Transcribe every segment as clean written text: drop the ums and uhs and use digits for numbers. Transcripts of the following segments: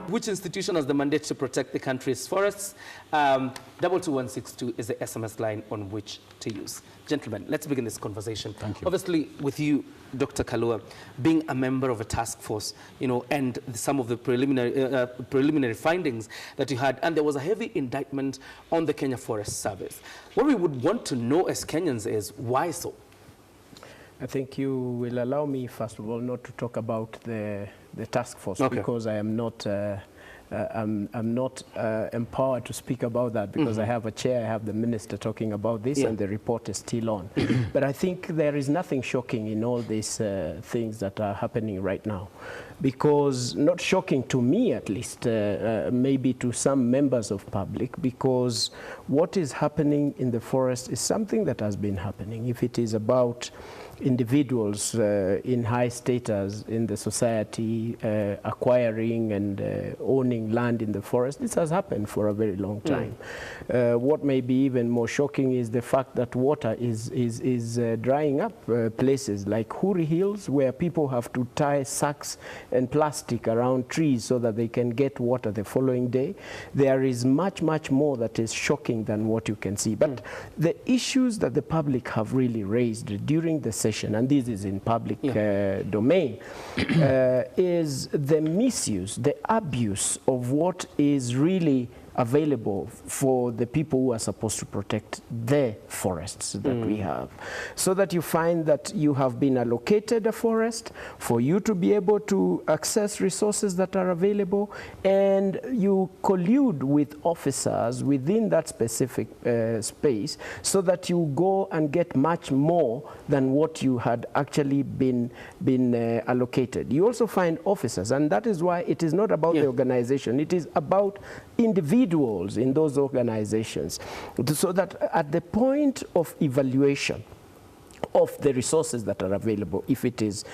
Which institution has the mandate to protect the country's forests? 22162 is the SMS line on which to use. Gentlemen, let's begin this conversation. Thank you. Obviously, with you, Dr. Kalua, being a member of a task force, and some of the preliminary findings that you had, and there was a heavy indictment on the Kenya Forest Service. What we would want to know as Kenyans is why so? I think you will allow me, first of all, not to talk about the task force, because I am not I'm not empowered to speak about that, because I have a chair, I have the minister talking about this, and the report is still on. But I think there is nothing shocking in all these things that are happening right now, because not shocking to me, at least, maybe to some members of public, because what is happening in the forest is something that has been happening. If it is about individuals in high status in the society acquiring and owning land in the forest, this has happened for a very long time. What may be even more shocking is the fact that water is drying up places like Huri Hills, where people have to tie sacks and plastic around trees so that they can get water the following day. There is much, much more that is shocking than what you can see. But the issues that the public have really raised during the session, and this is in public domain, is the misuse, the abuse of what is really available for the people who are supposed to protect the forests that we have. So that you find that you have been allocated a forest for you to be able to access resources that are available, and you collude with officers within that specific space so that you go and get much more than what you had actually been allocated. You also find officers, and that is why it is not about the organization, it is about individuals in those organizations, so that at the point of evaluation of the resources that are available, if it is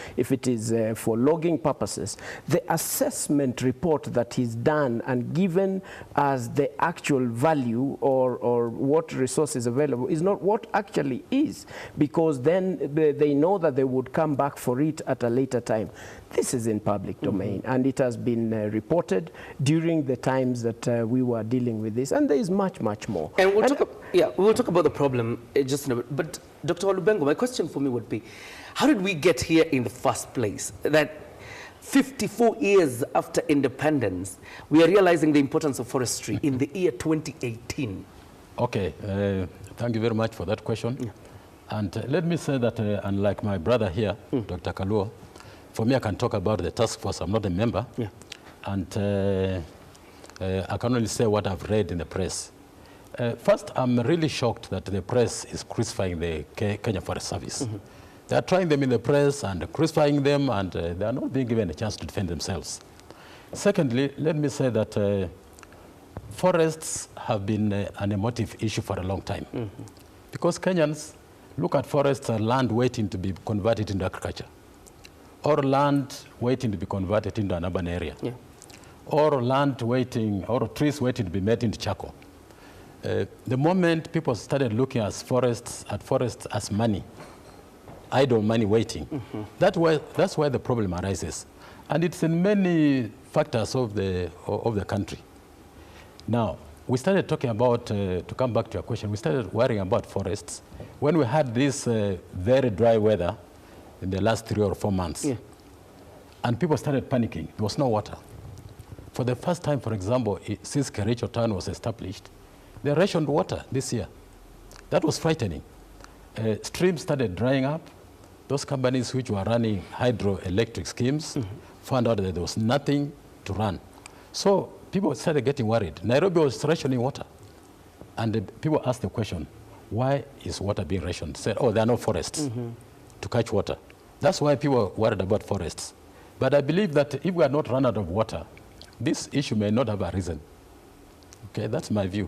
for logging purposes, the assessment report that is done and given as the actual value or what resource is available is not what actually is, because then they know that they would come back for it at a later time. This is in public domain, and it has been reported during the times that we were dealing with this, and there is much, much more. And we'll talk about the problem just in a bit. But Dr. Walumbengo, my question for me would be, how did we get here in the first place? That 54 years after independence, we are realizing the importance of forestry in the year 2018. Okay, thank you very much for that question. And let me say that, unlike my brother here, Dr. Kalua, for me, I can talk about the task force. I'm not a member. And I can only say what I've read in the press. First, I'm really shocked that the press is crucifying the Kenya Forest Service. They are trying them in the press and crucifying them, and they are not being given a chance to defend themselves. Secondly, let me say that forests have been an emotive issue for a long time. Because Kenyans look at forests as land waiting to be converted into agriculture, or land waiting to be converted into an urban area, or land waiting, or trees waiting to be made into charcoal. The moment people started looking at forests as money, idle money waiting, that's why the problem arises. And it's in many factors of the country. Now, we started talking about, to come back to your question, we started worrying about forests when we had this very dry weather in the last 3 or 4 months. And people started panicking. There was no water. For the first time, for example, since Kericho town was established, they rationed water this year. That was frightening. Streams started drying up. Those companies which were running hydroelectric schemes found out that there was nothing to run. So people started getting worried. Nairobi was rationing water. And people asked the question, why is water being rationed? They said, oh, there are no forests to catch water. That's why people are worried about forests. But I believe that if we are not run out of water, this issue may not have arisen. Okay, that's my view.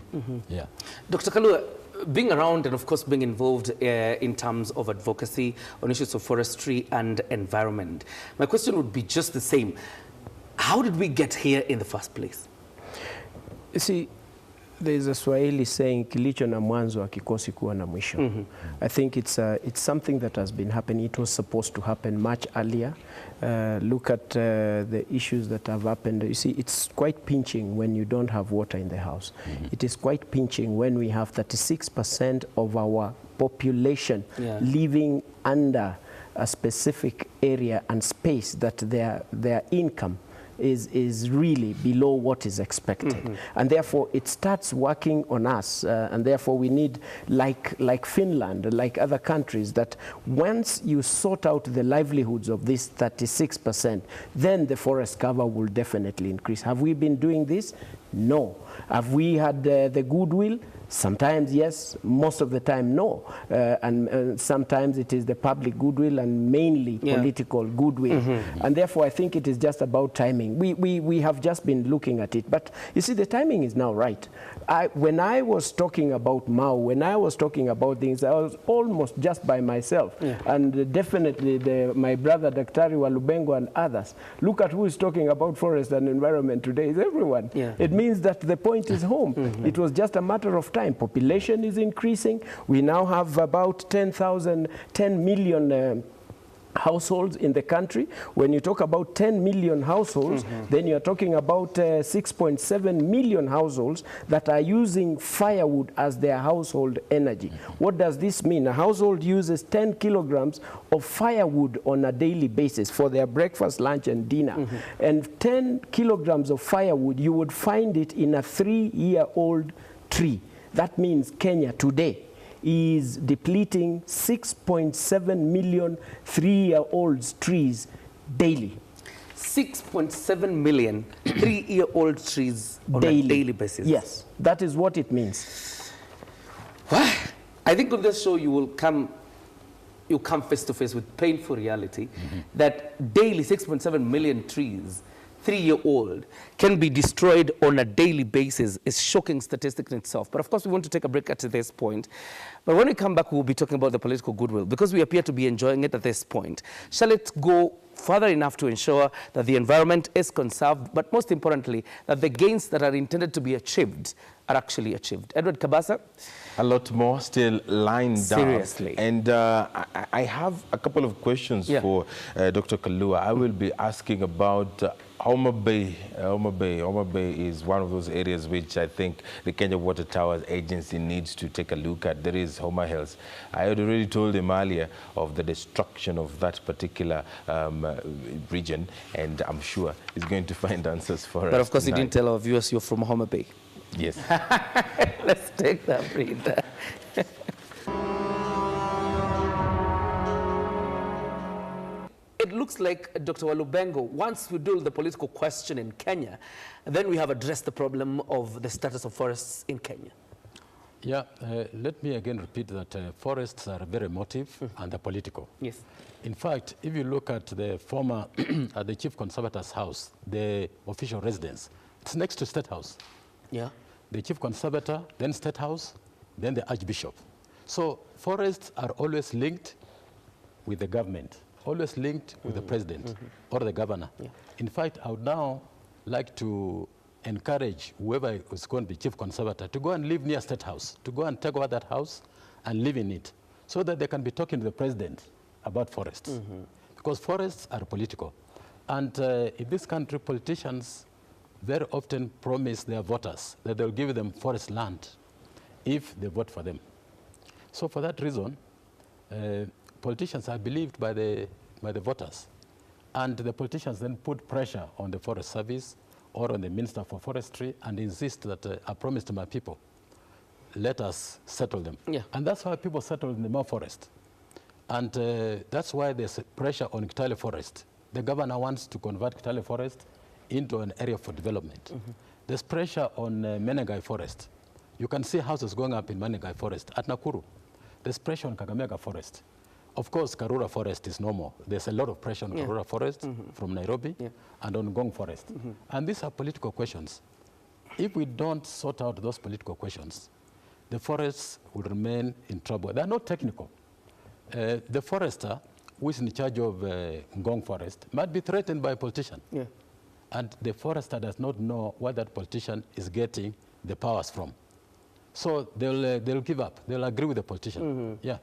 Dr. Kalua, being around and of course being involved in terms of advocacy on issues of forestry and environment, my question would be just the same. How did we get here in the first place? You see, There's a Swahili saying, kilicho na mwanzo hakikosi kuwa na mwisho. I think it's something that has been happening. It was supposed to happen much earlier. Look at the issues that have happened. You see, it's quite pinching when you don't have water in the house. It is quite pinching when we have 36% of our population living under a specific area and space that their income is really below what is expected. And therefore it starts working on us, and therefore we need, like Finland, like other countries, that once you sort out the livelihoods of this 36%, then the forest cover will definitely increase. Have we been doing this? No. Have we had the goodwill? Sometimes yes, most of the time no. And sometimes it is the public goodwill and mainly political goodwill. And therefore I think it is just about timing. We have just been looking at it. But you see, the timing is now right. When I was talking about Mau, when I was talking about things, I was almost just by myself. And definitely my brother Dr Walumbengo and others. Look at who is talking about forest and environment today. It's everyone. It means that the point is home. It was just a matter of time. Population is increasing. We now have about 10 million households in the country. When you talk about 10 million households, then you're talking about 6.7 million households that are using firewood as their household energy. What does this mean? A household uses 10 kilograms of firewood on a daily basis for their breakfast, lunch, and dinner. And 10 kilograms of firewood, you would find it in a 3-year-old tree. That means Kenya today is depleting 6.7 million 3-year-old trees daily. 6.7 million 3-year-old trees on a daily basis. Yes, that is what it means. I think on this show you will come face to face with painful reality that daily 6.7 million trees, 3-year-old, can be destroyed on a daily basis. Is shocking statistic in itself. But of course, we want to take a break at this point. But when we come back, we'll be talking about the political goodwill, because we appear to be enjoying it at this point. Shall it go further enough to ensure that the environment is conserved, but most importantly, that the gains that are intended to be achieved are actually achieved? Edward Kabasa? A lot more still lying down. Seriously. And I have a couple of questions for Dr. Kalua. I will be asking about Homa Bay. Homa Bay is one of those areas which I think the Kenya Water Towers Agency needs to take a look at. There is Homa Hills. I had already told him earlier of the destruction of that particular region, and I'm sure he's going to find answers for us. But of course, tonight. you didn't tell our viewers you're from Homa Bay. Yes. Let's take that breather. It looks like, Dr. Walumbengo, once we deal with the political question in Kenya, then we have addressed the problem of the status of forests in Kenya. Yeah, let me again repeat that forests are very emotive and they're political. Yes. In fact, if you look at the former, at the Chief Conservator's house, the official residence, it's next to State House. Yeah. The Chief Conservator, then State House, then the Archbishop. So forests are always linked with the government, always linked with the president or the governor. Yeah. In fact, I would now like to encourage whoever is going to be Chief Conservator to go and live near State House, to go and take over that house and live in it, so that they can be talking to the president about forests. Because forests are political. And in this country, politicians very often promise their voters that they'll give them forest land if they vote for them. So for that reason, politicians are believed by the voters. And the politicians then put pressure on the Forest Service or on the Minister for Forestry and insist that I promise to my people, let us settle them. Yeah. And that's why people settle in the Mau Forest. And that's why there's pressure on Kitale Forest. The governor wants to convert Kitale Forest into an area for development. There's pressure on Menengai Forest. You can see houses going up in Menengai Forest at Nakuru. There's pressure on Kakamega Forest. Of course, Karura Forest is no more. There's a lot of pressure on Karura Forest from Nairobi and on Ngong Forest. And these are political questions. If we don't sort out those political questions, the forests will remain in trouble. They're not technical. The forester who is in charge of Ngong Forest might be threatened by a politician. And the forester does not know where that politician is getting the powers from. So they'll give up. They'll agree with the politician. Yeah.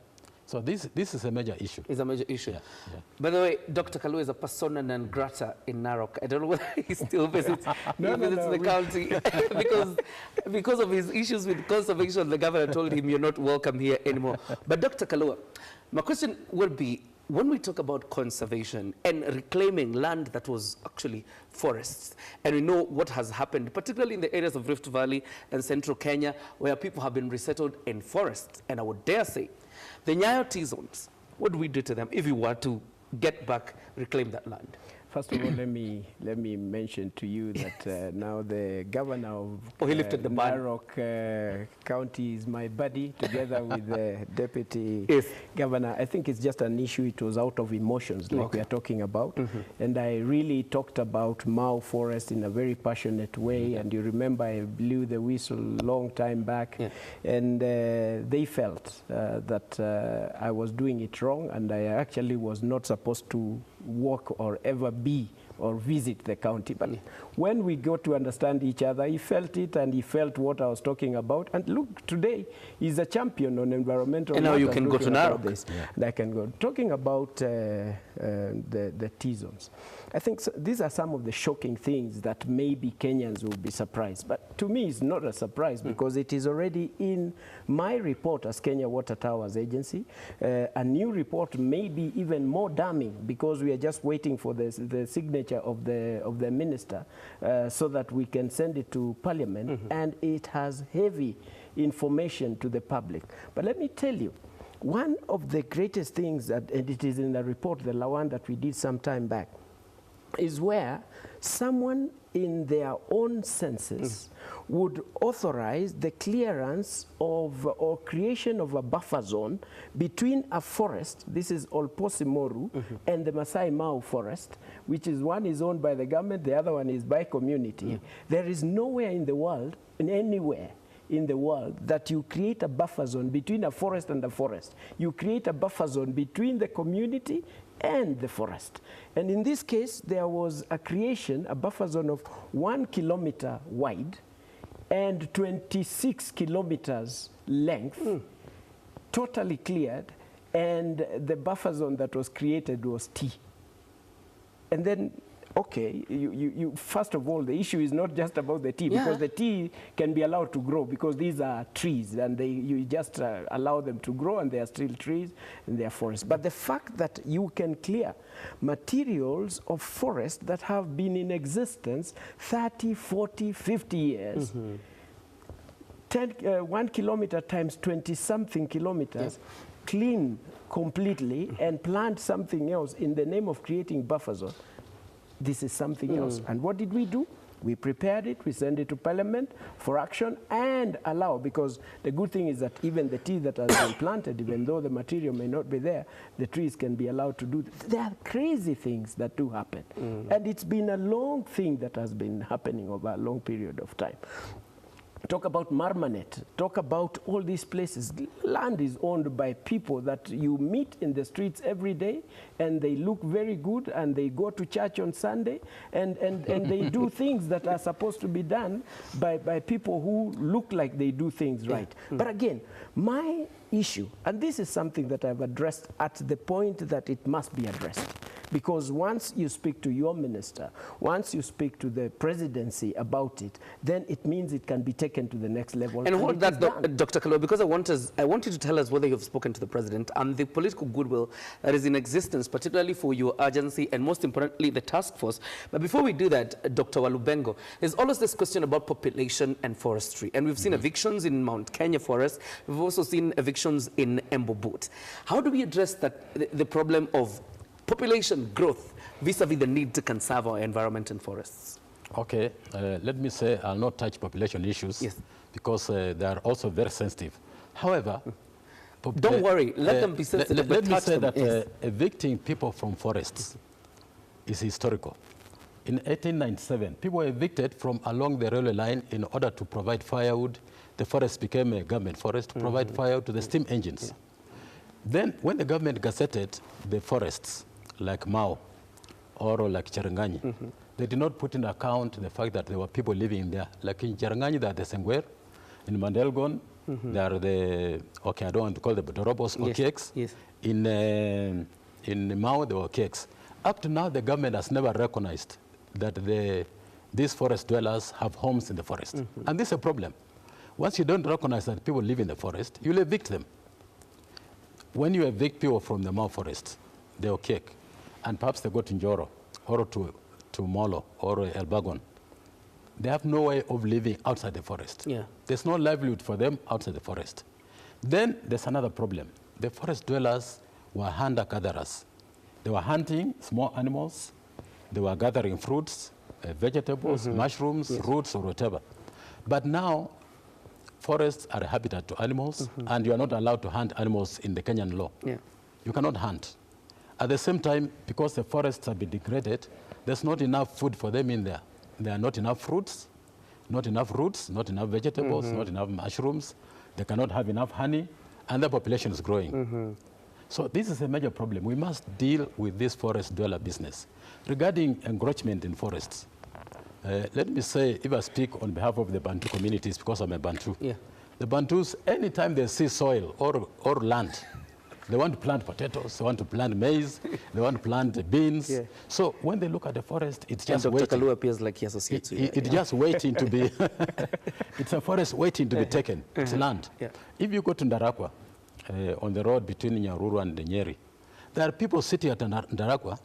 So this is a major issue. It's a major issue. Yeah. By the way, Dr. Kalua is a persona non grata in Narok. I don't know whether he still visits, the county because of his issues with conservation. The governor told him, you're not welcome here anymore. But Dr. Kalua, my question will be, when we talk about conservation and reclaiming land that was actually forests, and we know what has happened, particularly in the areas of Rift Valley and central Kenya, where people have been resettled in forests, and I would dare say, the Nyayo T-zones, what do we do to them if we were to get back, reclaim that land? First of all, let me mention to you that now the governor of he lifted the ban. Narok County is my buddy, together with the deputy governor. I think it's just an issue. It was out of emotions, like we are talking about. And I really talked about Mau Forest in a very passionate way. And you remember I blew the whistle a long time back. And they felt that I was doing it wrong, and I actually was not supposed to walk or ever be or visit the county. But when we got to understand each other, he felt it and he felt what I was talking about. And look, today he's a champion on environmental and now you can go to Narok. And I can go. Talking about the T-zones, I think these are some of the shocking things that maybe Kenyans will be surprised. But to me, it's not a surprise because it is already in my report as Kenya Water Towers Agency. A new report may be even more damning because we are just waiting for the signature of the minister so that we can send it to Parliament, and it has heavy information to the public. But let me tell you, one of the greatest things that, and it is in the report, the one that we did some time back, is where someone in their own census would authorize the clearance of or creation of a buffer zone between a forest, this is Olposimoru, and the Masai Mau forest, which is one is owned by the government, the other one is by community. There is nowhere in the world, anywhere in the world, that you create a buffer zone between a forest and a forest. You create a buffer zone between the community and the forest. And in this case, there was a creation, a buffer zone of 1 kilometer wide and 26 kilometers length, totally cleared, and the buffer zone that was created was T. And then, okay, you first of all, the issue is not just about the tea, because the tea can be allowed to grow because these are trees, and you just allow them to grow, and they are still trees and they are forests. But the fact that you can clear materials of forest that have been in existence 30, 40, 50 years, 1 kilometer times 20-something kilometers, clean completely, and plant something else in the name of creating buffer zone. This is something else. And what did we do? We prepared it, we sent it to Parliament for action and allow, because the good thing is that even the tea that has been planted, even though the material may not be there, the trees can be allowed to do. There are crazy things that do happen. And it's been a long thing that has been happening over a long period of time. Talk about Marmanet, talk about all these places. Land is owned by people that you meet in the streets every day, and they look very good, and they go to church on Sunday, and they do things that are supposed to be done by people who look like they do things right. But again, my issue, and this is something that I've addressed at the point that it must be addressed, because once you speak to your minister, once you speak to the presidency about it, then it means it can be taken to the next level. And hold that, Dr. Kalua, because I want you to tell us whether you've spoken to the president and the political goodwill that is in existence, particularly for your agency and most importantly, the task force. But before we do that, Dr. Walumbengo, there's always this question about population and forestry. And we've seen evictions in Mount Kenya Forest. We've also seen evictions in Embu Boot. How do we address that, the problem of population growth vis-a-vis the need to conserve our environment and forests? Okay, let me say I'll not touch population issues because they are also very sensitive. However, don't worry, let them be sensitive. Let me say that evicting people from forests is historical. In 1897, people were evicted from along the railway line in order to provide firewood. The forest became a government forest to provide firewood to the steam engines. Then, when the government gazetted the forests, like Mau or like Cherangani, they did not put in account the fact that there were people living there. Like in Cherangani, there are the Sengwer, in Mandelgon, They are the, okay, I don't want to call them dorobos or cakes. Yes. In Mao, they were cakes. Up to now, the government has never recognized that these forest dwellers have homes in the forest. And this is a problem. Once you don't recognize that people live in the forest, you'll evict them. When you evict people from the Mao forest, they'll kick. And perhaps they go to Njoro or to Molo or Elbagon. They have no way of living outside the forest. Yeah. There's no livelihood for them outside the forest. Then there's another problem. The forest dwellers were hunter-gatherers. They were hunting small animals. They were gathering fruits, vegetables, mushrooms, roots, or whatever. But now, forests are a habitat to animals, and you are not allowed to hunt animals in the Kenyan law. Yeah. You cannot hunt. At the same time, because the forests have been degraded, there's not enough food for them in there. There are not enough fruits, not enough roots, not enough vegetables, not enough mushrooms. They cannot have enough honey, and the population is growing. So this is a major problem. We must deal with this forest dweller business. Regarding encroachment in forests, let me say, if I speak on behalf of the Bantu communities, because I'm a Bantu, the Bantus, anytime they see soil or land, they want to plant potatoes, they want to plant maize, they want to plant beans. So when they look at the forest, it's just and waiting. Dr. Kalua appears like he associates with It's just waiting to be, it's a forest waiting to be taken. It's land. If you go to Ndarakwa, on the road between Nyaruru and Nyeri, there are people sitting at Ndarakwa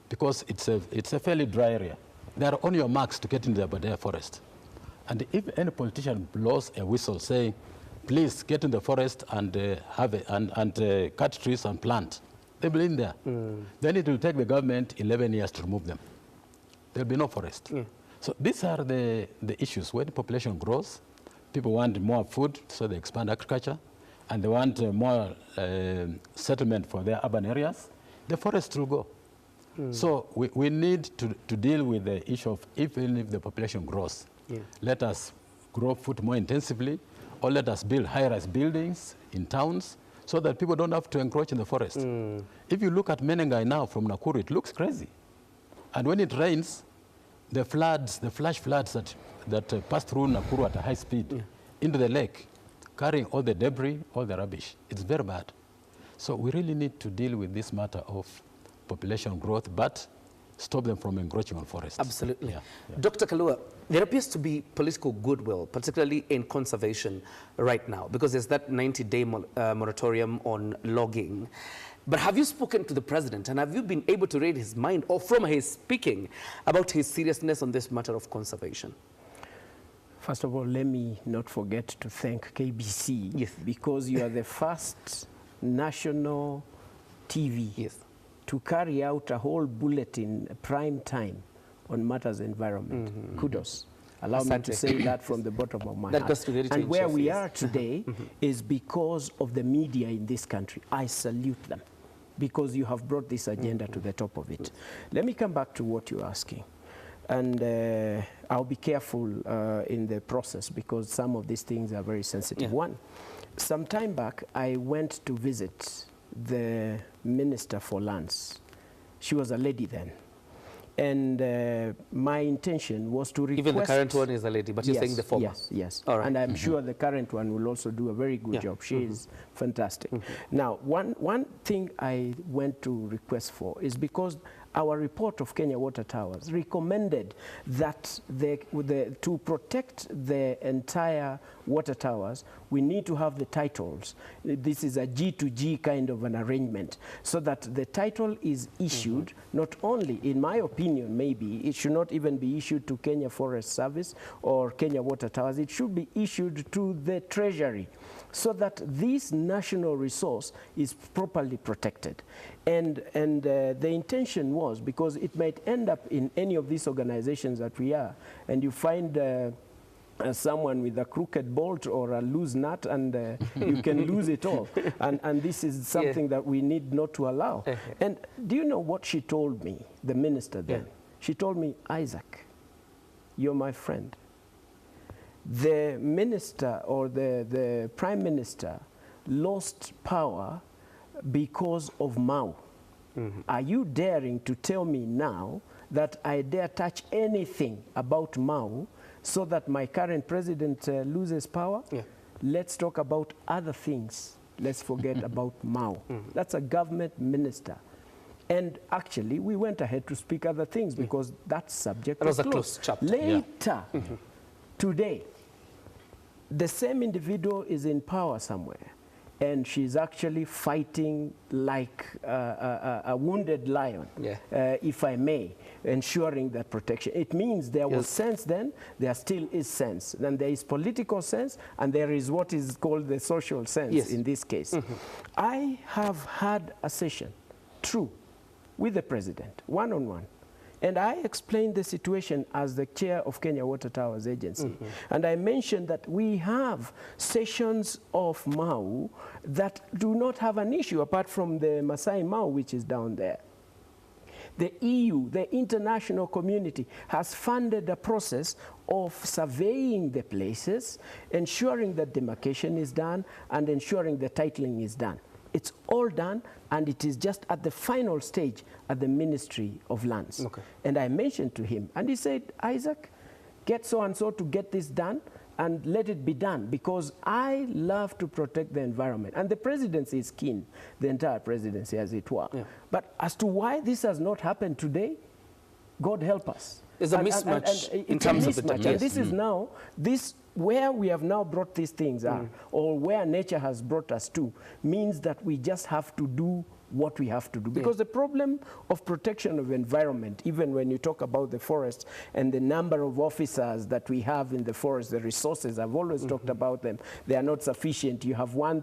because it's a fairly dry area. They are on your marks to get into the Aberdare forest. And if any politician blows a whistle saying, please get in the forest and cut trees and plant, they'll be in there. Then it will take the government 11 years to remove them. There'll be no forest. So these are the issues. When the population grows, people want more food, so they expand agriculture, and they want more settlement for their urban areas, the forest will go. So we need to deal with the issue of even if the population grows, let us grow food more intensively, or let us build high-rise buildings in towns so that people don't have to encroach in the forest. If you look at Menengai now from Nakuru, it looks crazy. And when it rains, the floods, the flash floods that pass through Nakuru at a high speed into the lake, carrying all the debris, all the rubbish, it's very bad. So we really need to deal with this matter of population growth, but stop them from encroaching on forests. Absolutely. Dr. Kalua, there appears to be political goodwill, particularly in conservation right now, because there's that 90-day moratorium on logging. But have you spoken to the president, and have you been able to read his mind, or from his speaking, about his seriousness on this matter of conservation? First of all, let me not forget to thank KBC, because you are the first national TV to carry out a whole bulletin, prime time, on matters environment. Kudos. Allow me to say that from the bottom of my heart. And where we are today is because of the media in this country. I salute them, because you have brought this agenda to the top of it. Let me come back to what you're asking. And I'll be careful in the process, because some of these things are very sensitive. One, some time back, I went to visit the Minister for Lands. She was a lady then. And my intention was to request... Even the current one is a lady, but you're saying the former. Yes. All right. And I'm sure the current one will also do a very good job. She is fantastic. Now, one thing I went to request for is because our report of Kenya Water Towers recommended that to protect the entire water towers, we need to have the titles. This is a G2G kind of an arrangement, so that the title is issued, not only, in my opinion, maybe, it should not even be issued to Kenya Forest Service or Kenya Water Towers, it should be issued to the Treasury, so that this national resource is properly protected. And the intention was, because it might end up in any of these organizations that we are, and you find someone with a crooked bolt or a loose nut, and you can lose it all. And this is something that we need not to allow. And do you know what she told me, the minister then? She told me, Isaac, you're my friend. The minister or the prime minister lost power because of Mao. Are you daring to tell me now that I dare touch anything about Mao so that my current president loses power? let's talk about other things. Let's forget about Mao. That's a government minister. And actually, we went ahead to speak other things because that subject was a closed. closed chapter. Later, today, the same individual is in power somewhere, and she's actually fighting like a wounded lion, if I may, ensuring that protection. It means there was sense then, there still is sense. Then there is political sense, and there is what is called the social sense in this case. I have had a session, true, with the president, one-on-one. And I explained the situation as the chair of Kenya Water Towers Agency. And I mentioned that we have sessions of Mau that do not have an issue apart from the Masai Mau, which is down there. The EU, the international community, has funded a process of surveying the places, ensuring that demarcation is done, and ensuring the titling is done. It's all done, and it is just at the final stage at the Ministry of Lands. And I mentioned to him, and he said, Isaac, get so-and-so to get this done, and let it be done, because I love to protect the environment. And the presidency is keen, the entire presidency, as it were. But as to why this has not happened today, God help us. There's a mismatch in terms of the time. And this is now, where we have now brought these things are, or where nature has brought us to, means that we just have to do what we have to do. Because the problem of protection of environment, even when you talk about the forest and the number of officers that we have in the forest, the resources, I've always talked about them, they are not sufficient. You have one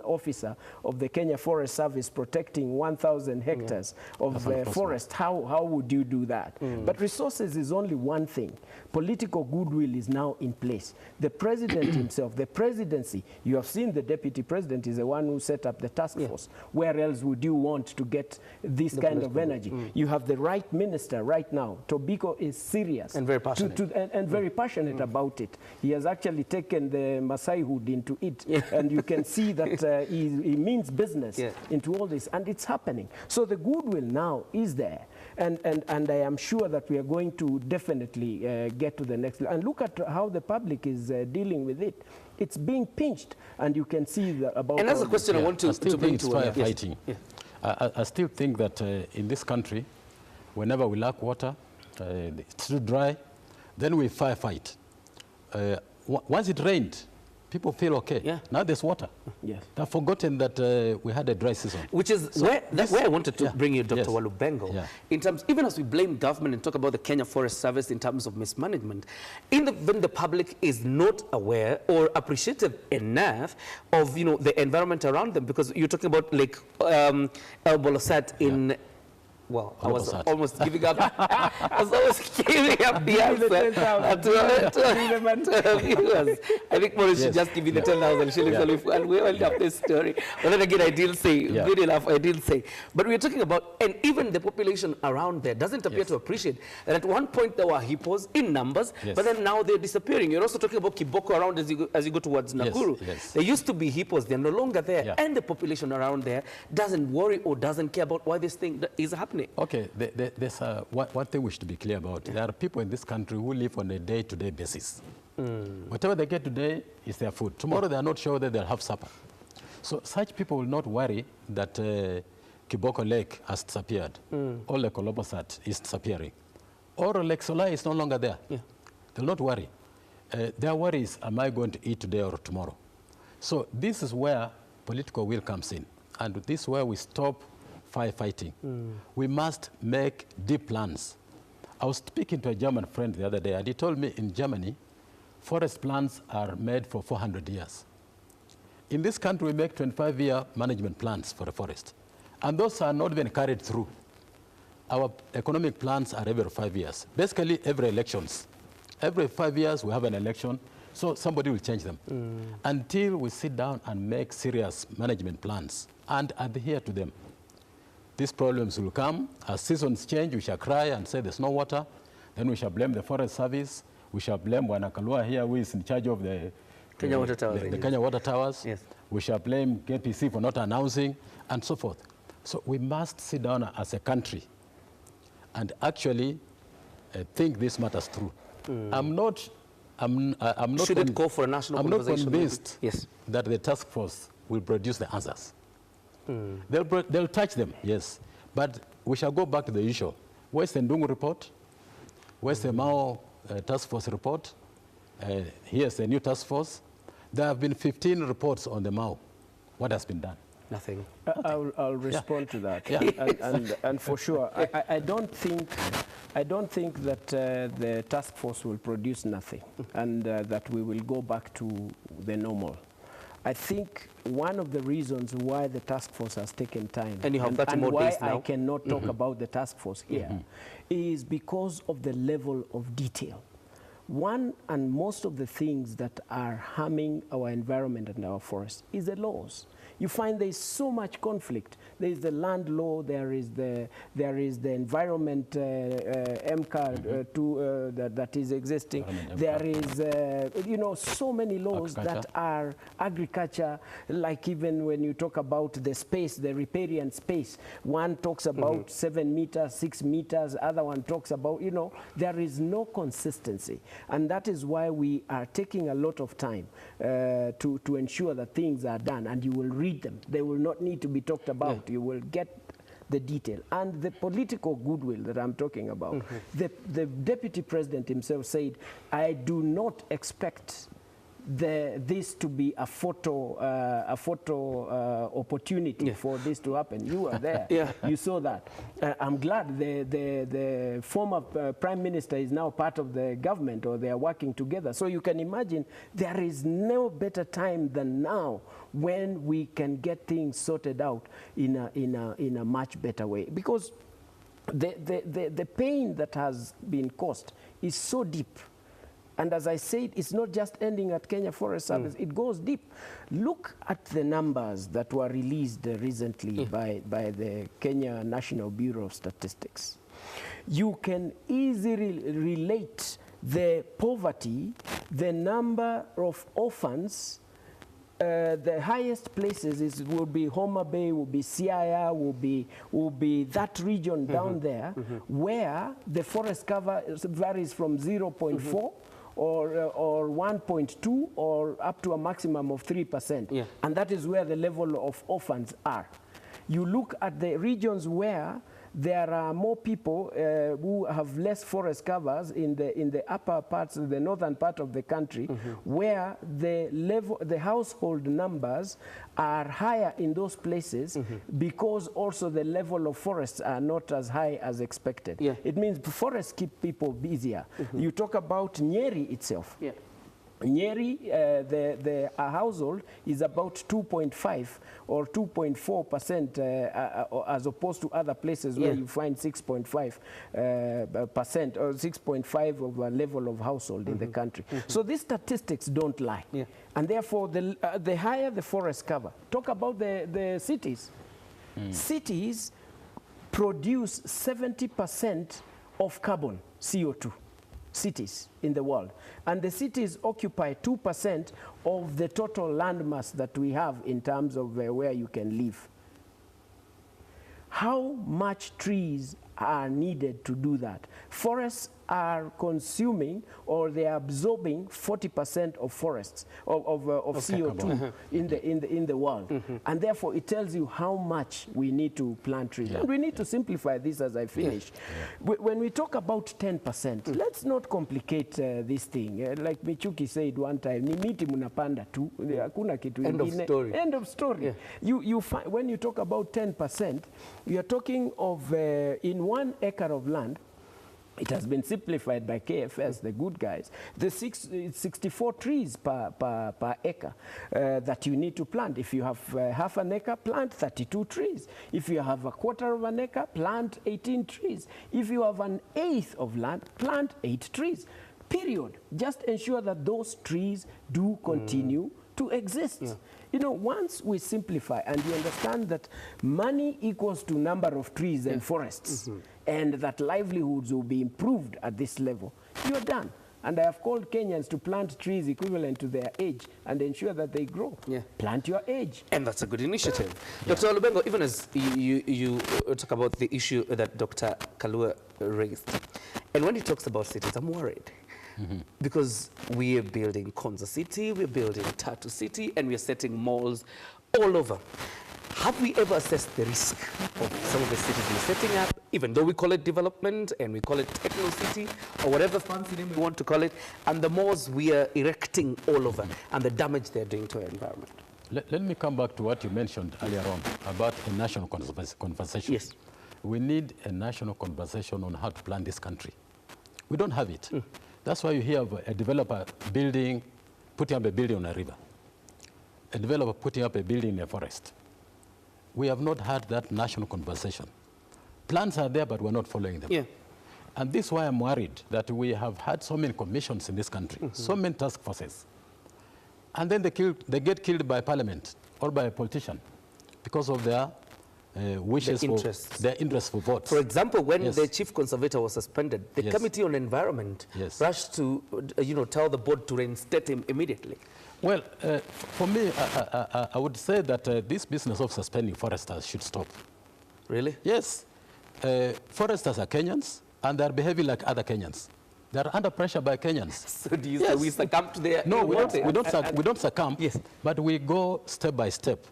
officer of the Kenya Forest Service protecting 1,000 hectares of forest. How would you do that? But resources is only one thing. Political goodwill is now in place. The president himself, the presidency, you have seen the deputy president is the one who set up the task force. Where else would you want to get this kind of energy? You have the right minister right now. Tobiko is serious. And very passionate. And very passionate about it. He has actually taken the Masai hood into it. And you can see that he means business into all this. And it's happening. So the goodwill now is there. And I am sure that we are going to definitely get to the next level. And look at how the public is dealing with it. It's being pinched, and you can see about. And that's a question I want to bring to firefighting. I still think that in this country, whenever we lack water, it's too dry, then we firefight. Once it rained, people feel okay. Now there's water. They've forgotten that we had a dry season. Which is where I wanted to bring you, Dr. Walumbengo. In terms, even as we blame government and talk about the Kenya Forest Service in terms of mismanagement, when the public is not aware or appreciative enough of the environment around them, because you're talking about like El Bolosat in. Well, I was almost giving up. I was almost giving up the answer to viewers. I think Maurice should just give me the 10,000 shillings and we will have this story. But then again, I didn't say, good enough, I didn't say. But we're talking about, and even the population around there doesn't appear to appreciate that at one point there were hippos in numbers, but then now they're disappearing. You're also talking about Kiboko around as you go towards Nakuru. There used to be hippos, they're no longer there. And the population around there doesn't worry or doesn't care about why this thing is happening. Okay, there's one thing we should be clear about. There are people in this country who live on a day-to-day basis. Whatever they get today is their food. Tomorrow they are not sure that they'll have supper. So such people will not worry that Kiboko Lake has disappeared, or Lake Olobosat is disappearing, or Lake Solai is no longer there. They'll not worry. Their worry is, am I going to eat today or tomorrow? So this is where political will comes in. And this is where we stop firefighting. We must make deep plans. I was speaking to a German friend the other day, and he told me in Germany, forest plans are made for 400 years. In this country, we make 25-year management plans for the forest. And those are not even carried through. Our economic plans are every 5 years. Basically, every elections. Every 5 years, we have an election, so somebody will change them. Until we sit down and make serious management plans and adhere to them. These problems will come. As seasons change, we shall cry and say there's no water. Then we shall blame the Forest Service. We shall blame Dr. Kalua here, who is in charge of the Kenya Water Towers. The Kenya Water Towers. We shall blame KBC for not announcing, and so forth. So we must sit down as a country and actually think these matters through. I'm not I'm not. Should it go for a national conversation? I'm not convinced yes. that the task force will produce the answers. They'll touch them, yes. But we shall go back to the issue. Where's the Ndungu report? Where's the Mao task force report? Here's the new task force. There have been 15 reports on the Mao. What has been done? Nothing. I'll respond to that. Yeah. And for sure, I don't think that the task force will produce nothing and that we will go back to the normal. I think one of the reasons why the task force has taken time and you have 30 more why days now. I cannot talk about the task force here is because of the level of detail. One and most of the things that are harming our environment and our forests is the laws. You find there is so much conflict. There is the land law, there is the environment MCA that is existing. There is so many laws that are agriculture, like even when you talk about the space, the riparian space. One talks about 7 meters, 6 meters, other one talks about, there is no consistency. And that is why we are taking a lot of time to ensure that things are done, and you will read them. They will not need to be talked about. You will get the detail. And the political goodwill that I'm talking about, the deputy president himself said, I do not expect this to be a photo opportunity for this to happen. You were there. You saw that. I'm glad the former prime minister is now part of the government, or they are working together. So you can imagine there is no better time than now when we can get things sorted out in a much better way, because the pain that has been caused is so deep. And as I said, it's not just ending at Kenya Forest Service, it goes deep. Look at the numbers that were released recently by the Kenya National Bureau of Statistics. You can easily relate the poverty, the number of orphans. The highest places will be Homa Bay, will be Siaya, will be that region down there, where the forest cover varies from 0.4 or 1.2 or up to a maximum of 3%. And that is where the level of orphans are. You look at the regions where there are more people who have less forest covers in the upper parts, the northern part of the country, where the household numbers are higher in those places, because also the level of forests are not as high as expected. It means forests keep people busier. You talk about Nyeri itself. Nyeri, a household is about 2.5 or 2.4% as opposed to other places where you find 6.5% or 6.5 of a level of household in the country. So these statistics don't lie. And therefore, the higher the forest cover. Talk about the cities. Cities produce 70% of carbon, CO2. Cities in the world, and the cities occupy 2% of the total land mass that we have in terms of where you can live. How much trees are needed to do that? Forests are consuming, or they are absorbing 40% of forests of CO2 in the world, and therefore it tells you how much we need to plant trees. And we need to simplify this as I finish. When we talk about 10%, let's not complicate this thing. Like Michuki said one time, ni miti munapanda tu, hakuna kitu End of story. End of story. You find, when you talk about 10%, you are talking of in 1 acre of land. It has been simplified by KFS, the good guys. It's 64 trees per acre that you need to plant. If you have half an acre, plant 32 trees. If you have a quarter of an acre, plant 18 trees. If you have an eighth of land, plant 8 trees. Period. Just ensure that those trees do continue to exist. Once we simplify and you understand that money equals to number of trees and forests, and that livelihoods will be improved at this level, you're done. And I have called Kenyans to plant trees equivalent to their age and ensure that they grow. Plant your age. And that's a good initiative. Dr. Walumbengo, even as you talk about the issue that Dr. Kalua raised, and when he talks about cities, I'm worried. Because we are building Konza City, we're building Tatu City, and we're setting malls all over. Have we ever assessed the risk of some of the cities we're setting up, even though we call it development and we call it techno city or whatever fancy name we want to call it, and the malls we are erecting all over and the damage they're doing to our environment? Let me come back to what you mentioned earlier on about a national conversation. Yes. We need a national conversation on how to plan this country. We don't have it. That's why you hear of a developer putting up a building on a river, a developer putting up a building in a forest. We have not had that national conversation. Plans are there, but we're not following them. Yeah. And this is why I'm worried that we have had so many commissions in this country, so many task forces. And then they get killed by parliament or by a politician because of their wishes, their interest for votes. For example, when the chief conservator was suspended, the Committee on Environment rushed to tell the board to reinstate him immediately. Well, for me, I would say that this business of suspending foresters should stop. Really? Yes. Foresters are Kenyans, and they're behaving like other Kenyans. They're under pressure by Kenyans. So do you say we succumb to their... No, we don't succumb, but we go step by step.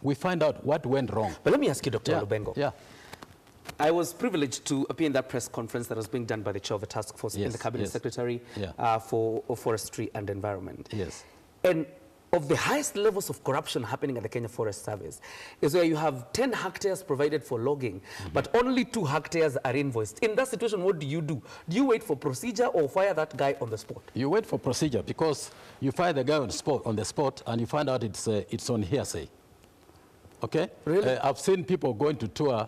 We find out what went wrong. But let me ask you, Dr. Walumbengo. Yeah. I was privileged to appear in that press conference that was being done by the chair of the task force in the Cabinet Secretary for Forestry and Environment. Yes. And of the highest levels of corruption happening at the Kenya Forest Service is where you have 10 hectares provided for logging, but only 2 hectares are invoiced. In that situation, what do? Do you wait for procedure or fire that guy on the spot? You wait for procedure because you fire the guy on the spot and you find out it's on hearsay. Okay? Really? I've seen people going to tour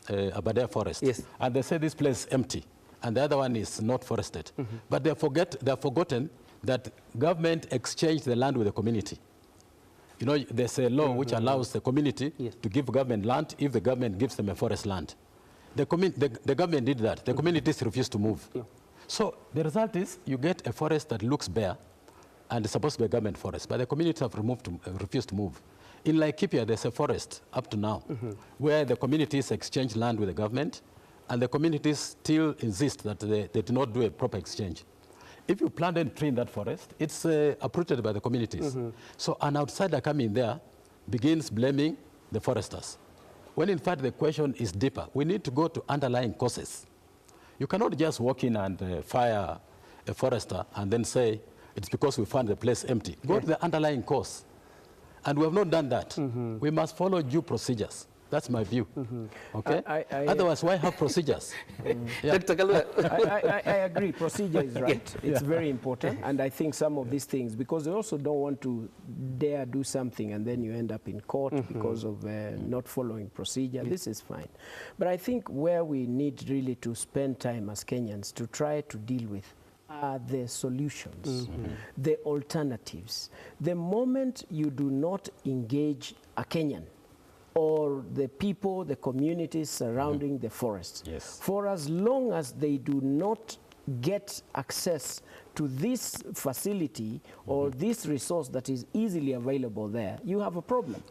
Aberdare Forest, and they say this place is empty, and the other one is not forested. But they've forgotten that government exchanged the land with the community. You know, there's a law which allows the community to give government land if the government gives them a forest land. The government did that. The communities refused to move. So the result is you get a forest that looks bare and it's supposed to be a government forest, but the communities have refused to move. In Laikipia, there's a forest up to now where the communities exchange land with the government, and the communities still insist that they do not do a proper exchange. If you plant a tree in that forest, it's uprooted by the communities. So an outsider coming there begins blaming the foresters, when in fact the question is deeper. We need to go to underlying causes. You cannot just walk in and fire a forester and then say, it's because we found the place empty. Go to the underlying cause. And we have not done that. We must follow due procedures. That's my view. Okay? Otherwise, why have procedures? Dr. Kalua, I agree. Procedure is right. It's very important. And I think some of these things, because they also don't want to dare do something and then you end up in court because of not following procedure. This is fine. But I think where we need really to spend time as Kenyans to try to deal with are the solutions, the alternatives. The moment you do not engage a Kenyan or the people, the communities surrounding the forests, for as long as they do not get access to this facility or this resource that is easily available there, you have a problem.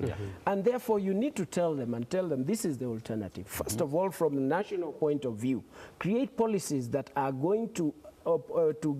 And therefore you need to tell them this is the alternative. First of all, from a national point of view, create policies that are going to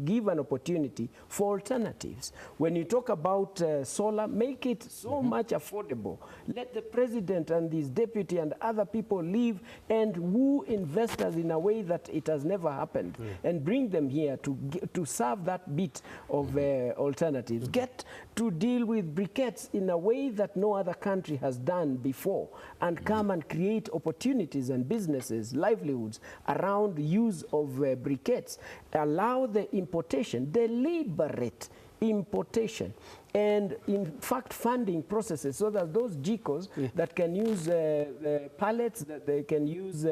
give an opportunity for alternatives. When you talk about solar, make it so much affordable. Let the president and his deputy and other people live and woo investors in a way that it has never happened, and bring them here to serve that bit of alternatives. Get to deal with briquettes in a way that no other country has done before, and come and create opportunities and businesses, livelihoods around the use of briquettes. Allow the importation, deliberate importation, and in fact funding processes so that those GICOs that can use pallets, that they can use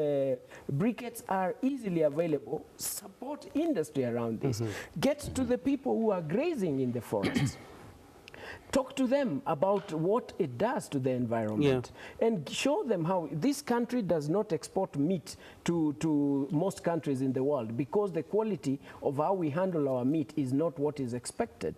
briquettes are easily available. Support industry around this. Get to the people who are grazing in the forests. Talk to them about what it does to the environment, and show them how this country does not export meat to most countries in the world because the quality of how we handle our meat is not what is expected.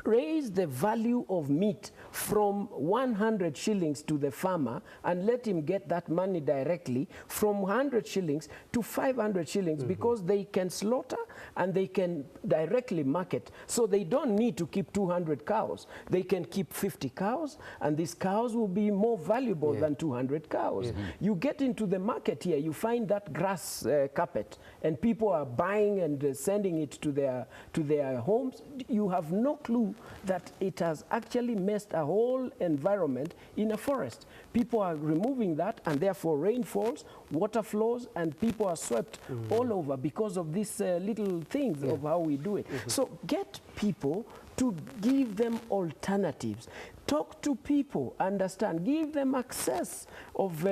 Raise the value of meat from 100 shillings to the farmer and let him get that money directly from 100 shillings to 500 shillings because they can slaughter and they can directly market. So they don't need to keep 200 cows. They can keep 50 cows, and these cows will be more valuable than 200 cows. You get into the market here, you find that grass carpet, and people are buying and sending it to their homes. You have no clue that it has actually messed a whole environment in a forest. People are removing that, and therefore rain falls, water flows, and people are swept all over because of these little things of how we do it. So get people to give them alternatives. Talk to people, understand, give them access of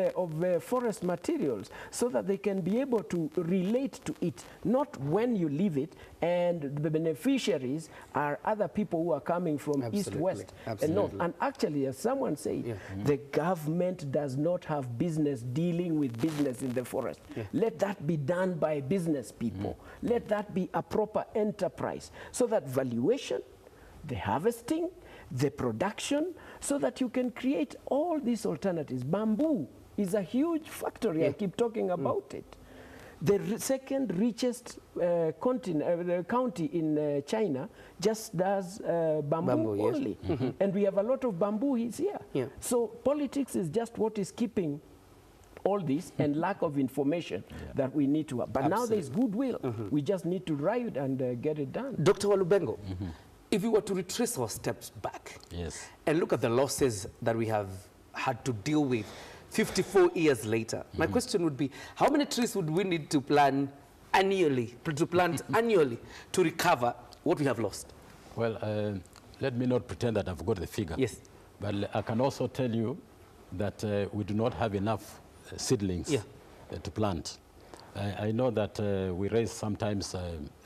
forest materials so that they can be able to relate to it, not when you leave it, and the beneficiaries are other people who are coming from east, west, and north. And actually, as someone said, the government does not have business dealing with business in the forest. Let that be done by business people. Let that be a proper enterprise so that valuation, the harvesting, the production, so that you can create all these alternatives. Bamboo is a huge factory. I keep talking about it. The second richest county in China just does bamboo only. And we have a lot of bamboo here. So politics is just what is keeping all this and lack of information that we need to have. But now there's goodwill. We just need to ride and get it done. Dr. Walumbengo, if we were to retrace our steps back and look at the losses that we have had to deal with 54 years later, my question would be, how many trees would we need to plant annually, to recover what we have lost? Well, let me not pretend that I've got the figure. But I can also tell you that we do not have enough seedlings to plant. I know that we raise sometimes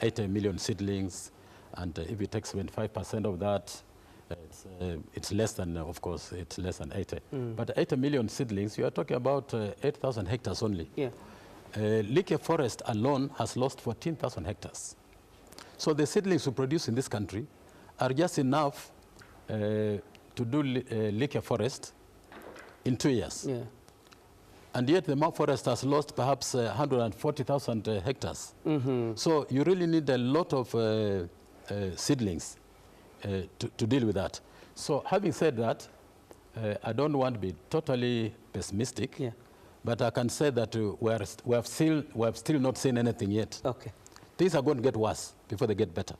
80 million seedlings, and if it takes 25% of that, it's less than, of course, it's less than 80. But 80 million seedlings, you are talking about 8,000 hectares only. Leke Forest alone has lost 14,000 hectares. So the seedlings we produce in this country are just enough to do Leke Forest in 2 years. And yet the Mau Forest has lost perhaps 140,000 hectares. So you really need a lot of seedlings to deal with that. So having said that, I don't want to be totally pessimistic, but I can say that we have still not seen anything yet. Things are going to get worse before they get better.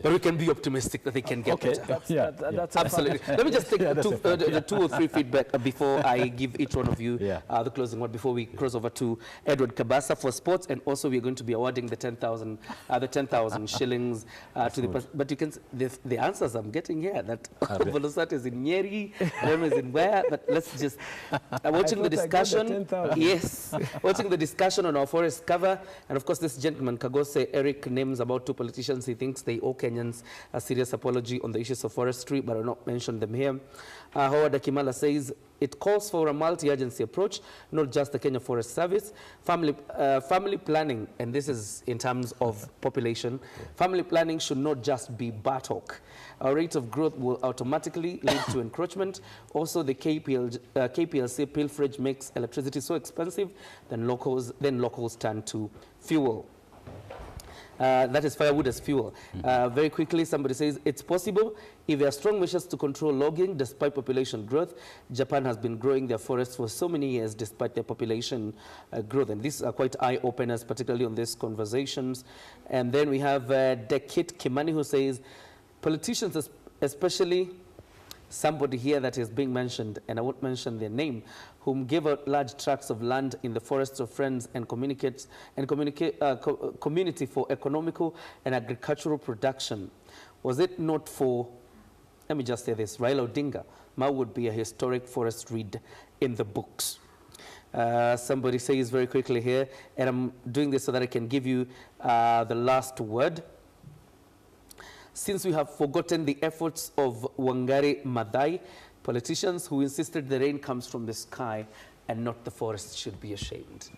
But we can be optimistic that they can get better. That's absolutely. Let me just take the 2 or 3 feedback before I give each one of you the closing word, before we cross over to Edward Kabasa for sports, and also we're going to be awarding the 10,000 shillings to the. But you can the answers I'm getting here that Volosat is in Nyeri, Rem is in where. But let's just watching the discussion. Watching the discussion on our forest cover, and of course this gentleman Kagose Eric names about 2 politicians he thinks they owe Kenyans a serious apology on the issues of forestry, but I will not mention them here. Howard Akimala says it calls for a multi-agency approach, not just the Kenya Forest Service. Family planning, and this is in terms of population, family planning should not just be bartok. Our rate of growth will automatically lead to encroachment. Also, the KPLC pilferage makes electricity so expensive, then locals turn to fuel. That is firewood as fuel. Very quickly, somebody says, it's possible if there are strong measures to control logging despite population growth. Japan has been growing their forests for so many years despite their population growth. And these are quite eye-openers, particularly on these conversations. And then we have Dekit Kimani who says, politicians, especially somebody here that is being mentioned, and I won't mention their name, whom gave out large tracts of land in the forests of friends and community for economical and agricultural production. Was it not for, let me just say this, Raila Odinga, Mau would be a historic forest read in the books. Somebody says very quickly here, and I'm doing this so that I can give you the last word. since we have forgotten the efforts of Wangari Maathai, politicians who insisted the rain comes from the sky and not the forest should be ashamed.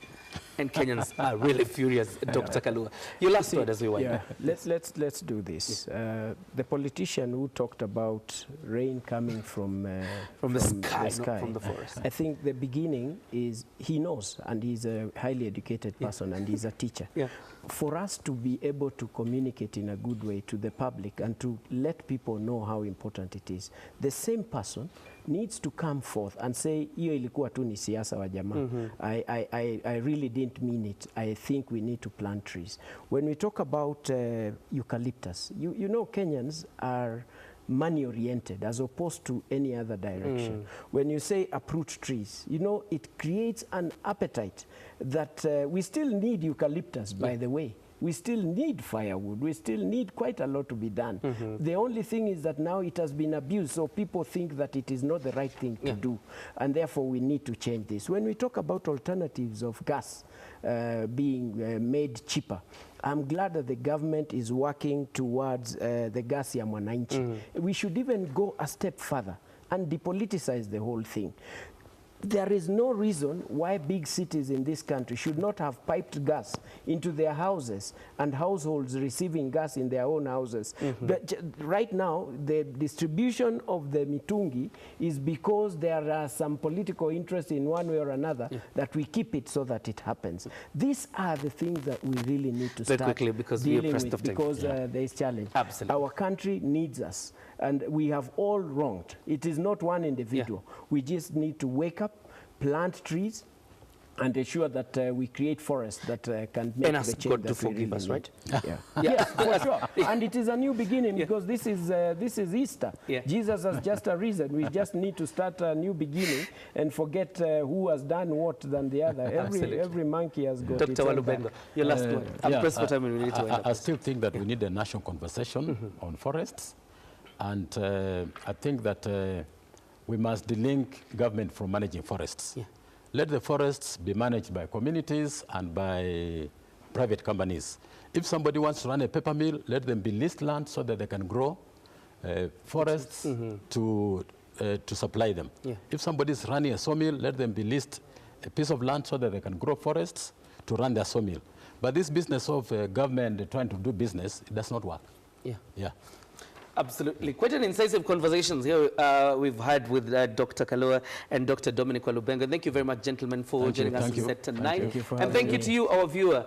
And Kenyans are really furious, Dr. Kalua. Your last word as we wind up. Let's do this. Yes. The politician who talked about rain coming from the sky, not from the forest. I think the beginning is he knows, and he's a highly educated person, and he's a teacher. Yeah. For us to be able to communicate in a good way to the public and to let people know how important it is, the same person needs to come forth and say, hiyo ilikuwa tu ni siasa wa jamaa. I really didn't mean it. I think we need to plant trees. When we talk about eucalyptus, you know Kenyans are money-oriented as opposed to any other direction. When you say uproot trees, you know, it creates an appetite that we still need eucalyptus, by the way. We still need firewood. We still need quite a lot to be done. The only thing is that now it has been abused, so people think that it is not the right thing to do, and therefore we need to change this. When we talk about alternatives of gas being made cheaper, I'm glad that the government is working towards the gas ya mwananchi. We should even go a step further and depoliticize the whole thing. There is no reason why big cities in this country should not have piped gas into their houses and households receiving gas in their own houses. But right now, the distribution of the mitungi is because there are some political interest in one way or another that we keep it so that it happens. These are the things that we really need to start quickly because dealing we are with because there is challenge. Absolutely. Our country needs us, and we have all wronged. It is not one individual. We just need to wake up, plant trees, and ensure that we create forests that can make and the change God that to we forgive really us, need. right? Yes, for sure. And it is a new beginning because this is Easter. Jesus has just arisen. We just need to start a new beginning and forget who has done what than the other. Every monkey has got its Dr. own Walumbengo, back. your last word. I'm pressed for time and we need to wind up. I still think that we need a national conversation on forests, and I think that we must delink government from managing forests. Let the forests be managed by communities and by private companies. If somebody wants to run a paper mill, let them be leased land so that they can grow forests to supply them. If somebody is running a sawmill, let them be leased a piece of land so that they can grow forests to run their sawmill. But this business of government trying to do business, it does not work. Absolutely. Quite an incisive conversations here we've had with Dr. Kalua and Dr. Dominic Walumbengo. Thank you very much, gentlemen, for joining us on Set tonight. And thank you to you, our viewer,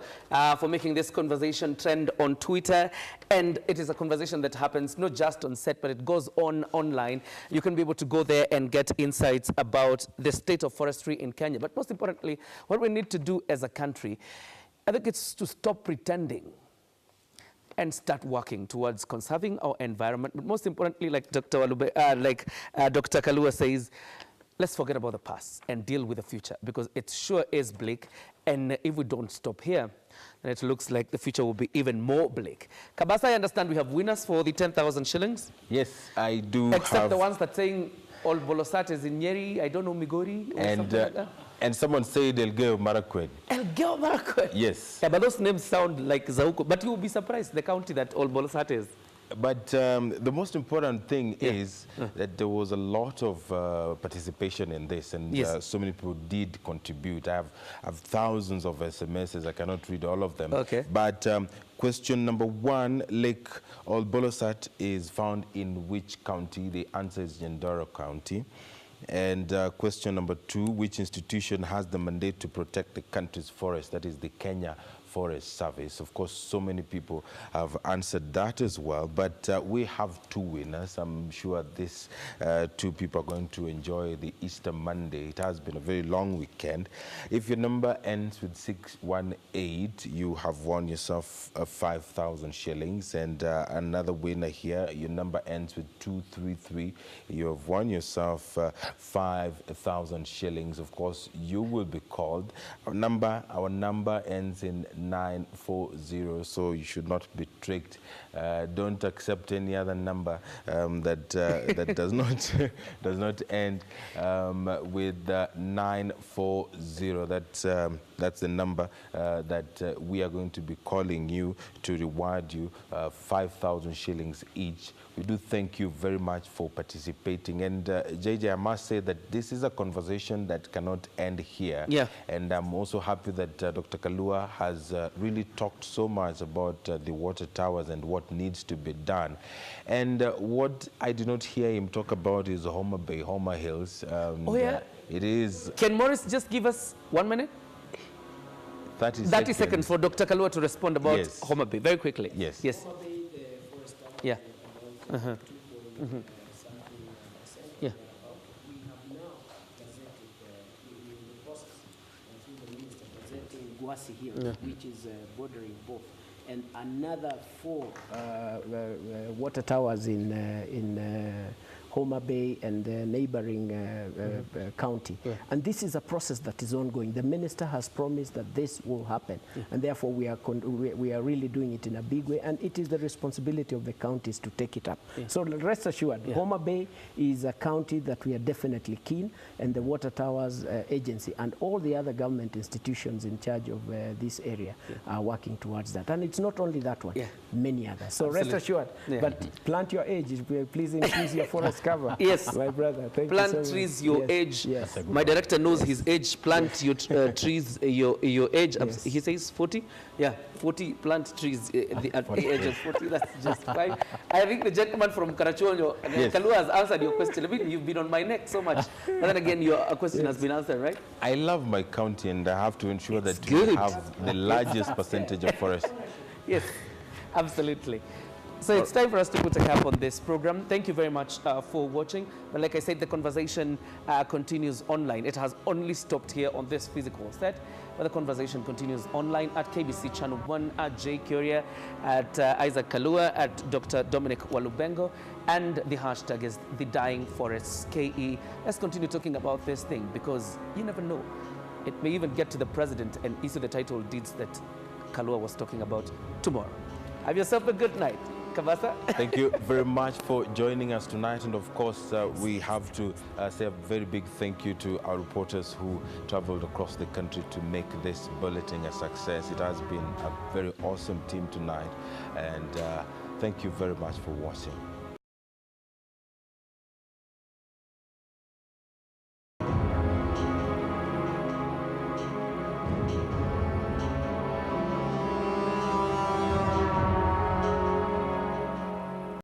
for making this conversation trend on Twitter. And it is a conversation that happens not just on Set, but it goes on online. You can be able to go there and get insights about the state of forestry in Kenya. But most importantly, what we need to do as a country, I think it's to stop pretending and start working towards conserving our environment. But most importantly, like Dr. Dr. Kalua says, let's forget about the past and deal with the future, because it sure is bleak. And if we don't stop here, then it looks like the future will be even more bleak. Kabasa, I understand we have winners for the 10,000 shillings. Yes, I do. Except the ones that saying all Bolosat is in Nyeri, I don't know, Migori, or something like that. And someone said Elgeyo Marakwet. Elgeyo Marakwet? Yes. Yeah, but those names sound like Zauko. But you will be surprised, the county that all Bolosat is. But the most important thing is that there was a lot of participation in this, and so many people did contribute. I have thousands of SMSs. I cannot read all of them. But question number one, Lake Olbolosat is found in which county? The answer is Nyandoro County. And question number two, which institution has the mandate to protect the country's forest? That is the Kenya Forest Service. Of course, so many people have answered that as well, but we have two winners. I'm sure these two people are going to enjoy the Easter Monday. It has been a very long weekend. If your number ends with 618, you have won yourself 5,000 shillings. And another winner here, your number ends with 233. You have won yourself 5,000 shillings. Of course, you will be called. Our number ends in 940, so you should not be tricked. Don't accept any other number that does not end with 940. That's That's the number that we are going to be calling you to reward you 5,000 shillings each. We do thank you very much for participating. And JJ, I must say that this is a conversation that cannot end here. Yeah. And I'm also happy that Dr. Kalua has really talked so much about the water towers and what needs to be done. And what I did not hear him talk about is Homa Bay, Homa Hills. Oh, yeah? It is... Can Morris just give us 1 minute? 30 seconds for Dr. Kalua to respond about Homa Bay, very quickly. Yes. Yes. Yeah. Yeah. Here, which is bordering both, and another 4 water towers in Homa Bay and neighboring county. Yeah. And this is a process that is ongoing. The minister has promised that this will happen, and therefore we are really doing it in a big way, and it is the responsibility of the counties to take it up. So rest assured, Homa Bay is a county that we are definitely keen, and the Water Towers Agency and all the other government institutions in charge of this area are working towards that. And it's not only that one, many others. So rest assured, but plant your age, please increase your forest cover. Yes. My brother, thank plant you so trees much. your age. Yes. My director knows his age. Plant your trees your age. Yes. He says 40. Yeah, 40 plant trees at the age of 40. That's just fine. I think the gentleman from Karachuonyo, Kalua, has answered your question. I mean, you've been on my neck so much. But then again, your question has been answered, right? I love my county, and I have to ensure that we have the largest percentage of forest. Yes, absolutely. So it's time for us to put a cap on this program. Thank you very much for watching. But like I said, the conversation continues online. It has only stopped here on this physical set, but the conversation continues online at KBC Channel 1, at J. Kioria, at Isaac Kalua, at Dr. Dominic Walumbengo, and the hashtag is The Dying Forests, KE. Let's continue talking about this thing, because you never know. It may even get to the president and issue the title deeds that Kalua was talking about tomorrow. Have yourself a good night. Kabasa. Thank you very much for joining us tonight. And of course, we have to say a very big thank you to our reporters who traveled across the country to make this bulletin a success. It has been a very awesome team tonight. And thank you very much for watching.